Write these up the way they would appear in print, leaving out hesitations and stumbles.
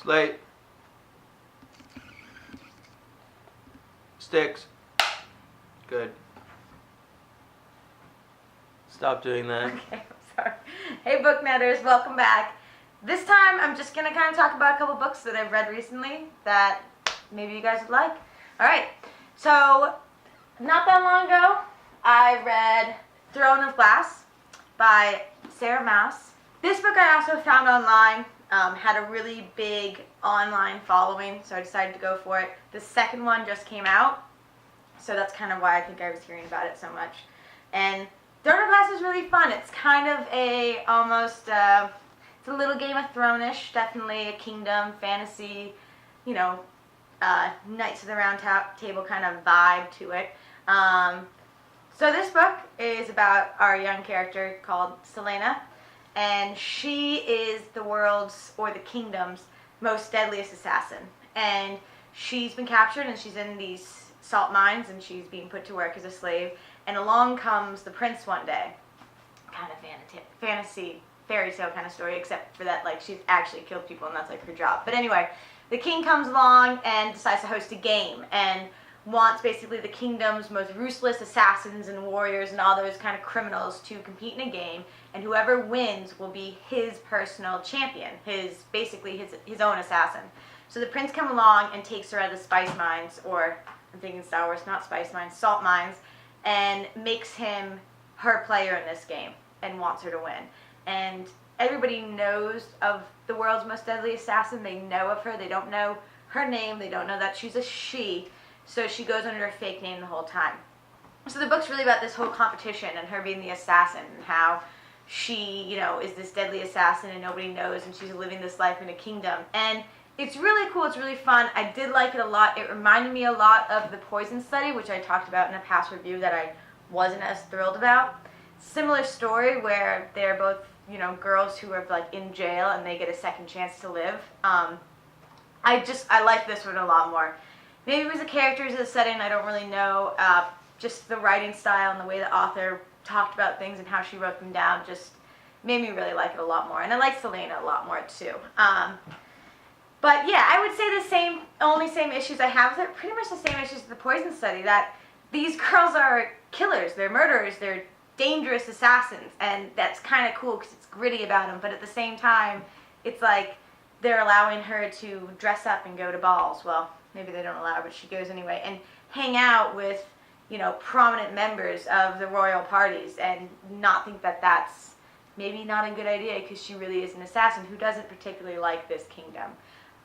Slate. Sticks. Good. Stop doing that. Okay, I'm sorry. Hey book netters, welcome back. This time I'm just going to kind of talk about a couple books that I've read recently that maybe you guys would like. Alright, so not that long ago I read Throne of Glass by Maas. This book I also found online, had a really big online following, so I decided to go for it. The second one just came out, so that's kind of why I think I was hearing about it so much. And Throne of Glass is really fun. It's kind of a almost, it's a little Game of Thrones-ish, definitely a kingdom, fantasy, you know, Knights of the Round Table kind of vibe to it. So this book is about our young character called Selena, and she is the world's, or the kingdom's, most deadliest assassin. And she's been captured and she's in these salt mines and she's being put to work as a slave. And along comes the prince one day. Kind of fantasy, fairy tale kind of story, except for that, like, she's actually killed people and that's like her job. But anyway, the king comes along and decides to host a game and wants basically the kingdom's most ruthless assassins and warriors and all those kind of criminals to compete in a game, and whoever wins will be his personal champion, basically his own assassin. So the prince comes along and takes her out of the spice mines, or I'm thinking Star Wars, not spice mines, salt mines, and makes him her player in this game and wants her to win. And everybody knows of the world's most deadly assassin. They know of her. They don't know her name. They don't know that she's a she. So she goes under a fake name the whole time. So the book's really about this whole competition and her being the assassin and how she, you know, is this deadly assassin and nobody knows, and she's living this life in a kingdom. And it's really cool. It's really fun. I did like it a lot. It reminded me a lot of The Poison Study, which I talked about in a past review that I wasn't as thrilled about. Similar story where they're both, you know, girls who are like in jail and they get a second chance to live. I like this one a lot more. Maybe it was the characters of the setting, I don't really know. Just the writing style and the way the author talked about things and how she wrote them down just made me really like it a lot more. And I like Selena a lot more too. But yeah, I would say the same issues I have with it, pretty much the same issues with The Poison Study, that these girls are killers, they're murderers, they're dangerous assassins, and that's kind of cool because it's gritty about them, but at the same time, it's like they're allowing her to dress up and go to balls. Well, maybe they don't allow her, but she goes anyway, and hang out with, you know, prominent members of the royal parties, and not think that that's maybe not a good idea because she really is an assassin who doesn't particularly like this kingdom.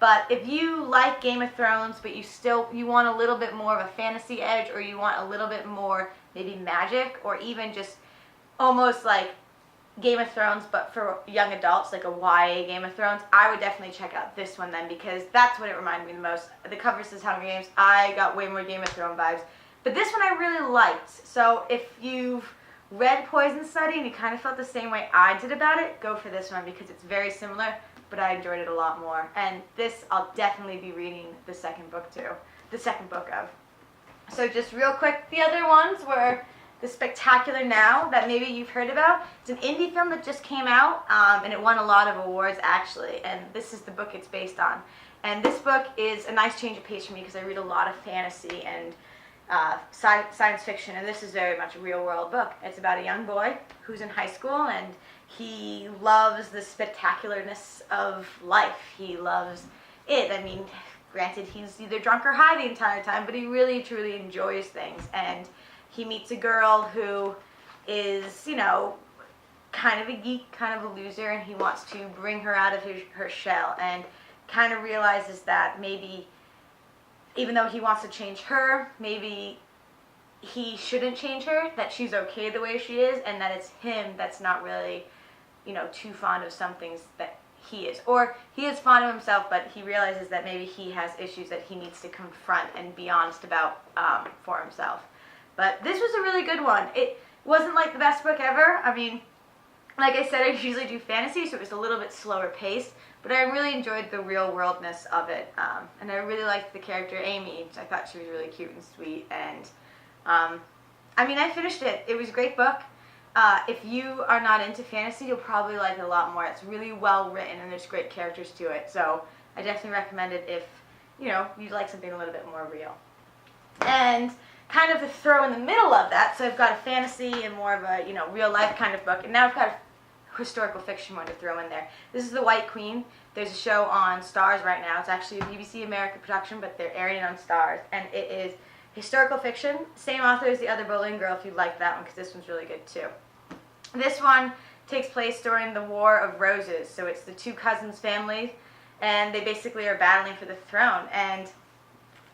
But if you like Game of Thrones, but you want a little bit more of a fantasy edge, or you want a little bit more maybe magic, or even just almost like Game of Thrones but for young adults, like a YA Game of Thrones, I would definitely check out this one then, because that's what it reminded me the most. The cover says Hunger Games. I got way more Game of Thrones vibes. But this one I really liked. So if you've read Poison Study and you kind of felt the same way I did about it, go for this one because it's very similar, but I enjoyed it a lot more. And this I'll definitely be reading the second book of. So just real quick, the other ones were The Specular Now, that maybe you've heard about. It's an indie film that just came out, and it won a lot of awards actually, and this is the book it's based on. And this book is a nice change of pace for me because I read a lot of fantasy and science fiction, and this is very much a real world book. It's about a young boy who's in high school, and he loves the spectacularness of life. He loves it. I mean, granted, he's either drunk or high the entire time, but he really truly enjoys things. And he meets a girl who is, you know, kind of a geek, kind of a loser, and he wants to bring her out of her shell, and kind of realizes that maybe even though he wants to change her, maybe he shouldn't change her, that she's okay the way she is, and that it's him that's not really, you know, too fond of some things that he is. Or he is fond of himself, but he realizes that maybe he has issues that he needs to confront and be honest about for himself. But this was a really good one. It wasn't like the best book ever. I mean, like I said, I usually do fantasy, so it was a little bit slower paced, but I really enjoyed the real worldness of it. And I really liked the character Amy. I thought she was really cute and sweet. And I mean, I finished it. It was a great book. If you are not into fantasy, you'll probably like it a lot more. It's really well written and there's great characters to it. So I definitely recommend it if, you know, you'd like something a little bit more real. And kind of to throw in the middle of that, so I've got a fantasy and more of a, you know, real life kind of book, and now I've got a historical fiction one to throw in there. This is The White Queen. There's a show on Starz right now. It's actually a BBC America production, but they're airing it on Starz, and it is historical fiction. Same author as The Other Bowling Girl, if you'd like that one, because this one's really good too. This one takes place during the War of Roses, so it's the two cousins' families, and they basically are battling for the throne, and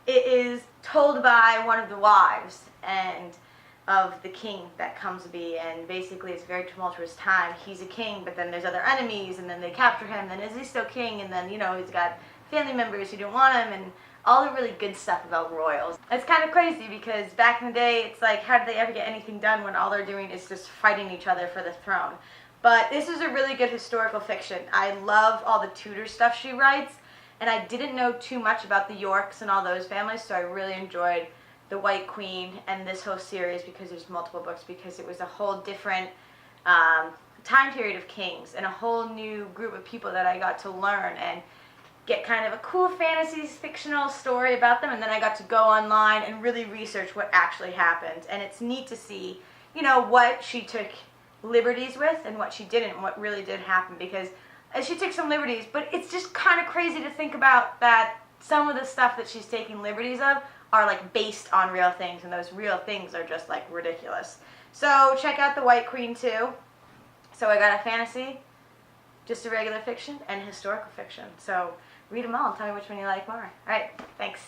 it is told by one of the wives and of the king that comes to be, and basically it's a very tumultuous time. He's a king, but then there's other enemies, and then they capture him, then is he still king, and then, you know, he's got family members who don't want him, and all the really good stuff about royals. It's kind of crazy because back in the day, it's like, how did they ever get anything done when all they're doing is just fighting each other for the throne? But this is a really good historical fiction. I love all the Tudor stuff she writes, and I didn't know too much about the Yorks and all those families, so I really enjoyed The White Queen and this whole series because there's multiple books, because it was a whole different time period of kings and a whole new group of people that I got to learn and get kind of a cool fantasy fictional story about them, and then I got to go online and really research what actually happened. And it's neat to see, you know, what she took liberties with and what she didn't, and what really did happen, because she took some liberties, but it's just kind of crazy to think about that some of the stuff that she's taking liberties of are like based on real things, and those real things are just like ridiculous. So check out The White Queen too. So I got a fantasy, just a regular fiction, and historical fiction. So read them all and tell me which one you like more. Alright, thanks.